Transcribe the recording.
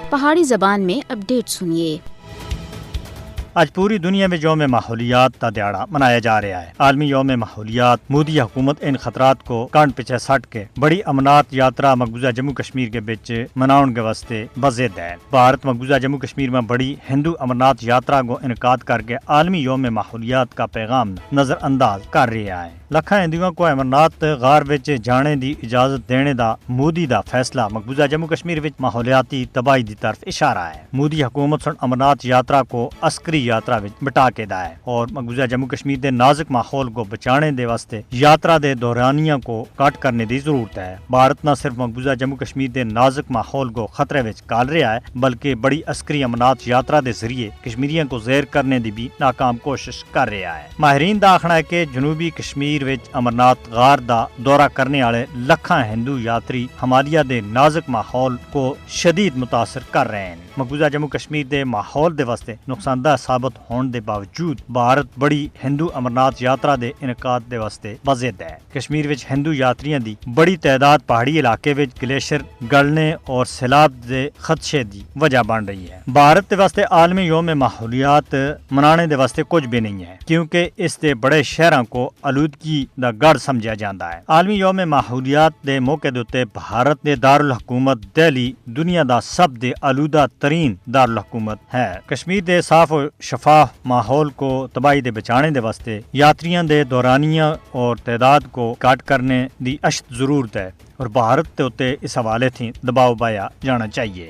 پہاڑی زبان میں اپڈیٹ سنیے۔ آج پوری دنیا میں یوم ماحولیات کا دیہڑا منایا جا رہا ہے۔ عالمی یوم ماحولیات مودی حکومت ان خطرات کو کانٹ پیچھے سٹ کے بڑی امنات یاترا مقبوضہ جموں کشمیر کے بچ مناؤن کے واسطے بزد ہے۔ بھارت مقبوضہ جموں کشمیر میں بڑی ہندو امرناتھ یاترا کو انعقاد کر کے عالمی یوم ماحولیات کا پیغام نظر انداز کر رہا ہے۔ لکھاں ہندوؤں کو امرناتھ غار وچ جانے دی اجازت دینے دا مودی دا فیصلہ مقبوضہ جموں کشمیر وچ ماحولیاتی تباہی دی طرف اشارہ ہے۔ مودی حکومت سن امرناتھ یاترا کو عسکری یاترا وچ بٹا کے دا ہے اور مقبوضہ جموں کشمیر دے نازک ماحول کو بچانے دے واسطے یاترا دے دورانیہ کو کٹ کرنے دی ضرورت ہے۔ بھارت نہ صرف مقبوضہ جموں کشمیر دے نازک ماحول کو خطرے وچ ڈال رہا ہے بلکہ بڑی عسکری امرناتھ یاترا دے ذریعے کشمیریوں کو زیر کرنے دی بھی ناکام کوشش کر رہا ہے۔ ماہرین دا آخنا ہے کہ جنوبی کشمیر وچ امرناتھ غار دا دورہ کرنے والے لکھاں ہندو یاتری ہمالیہ دے نازک ماحول کو شدید متاثر کر رہے ہیں۔ مقبوضہ جموں کشمیر دے ماحول دے واسطے نقصان دہ ثابت ہون دے باوجود بھارت بڑی ہندو امرناتھ یاترا دے انعقاد دے واسطے بزد ہے۔ کشمیر وچ ہندو یاتریاں دی بڑی تعداد پہاڑی علاقے وچ گلیشیئر گلنے اور سیلاب دے خدشے دی وجہ بن رہی ہے۔ بھارت دے واسطے عالمی یوم ماحولیات منانے دے واسطے کچھ بھی نہیں ہے کیونکہ اس دے بڑے شہراں کو آلودگی دا گڑھ سمجھا جاتا ہے۔ عالمی یوم ماحولیات دے موقع دے اوتے بھارت دے دارالحکومت دہلی دنیا دا سب دے آلودہ ترین دارالحکومت ہے۔ کشمیر دے صاف و شفاف ماحول کو تباہی دے بچانے دے واسطے یاتریاں دے دورانیہ اور تعداد کو کٹ کرنے دی اشد ضرورت ہے اور بھارت تے اوتے اس حوالے تھی دباؤ پایا جانا چاہیے۔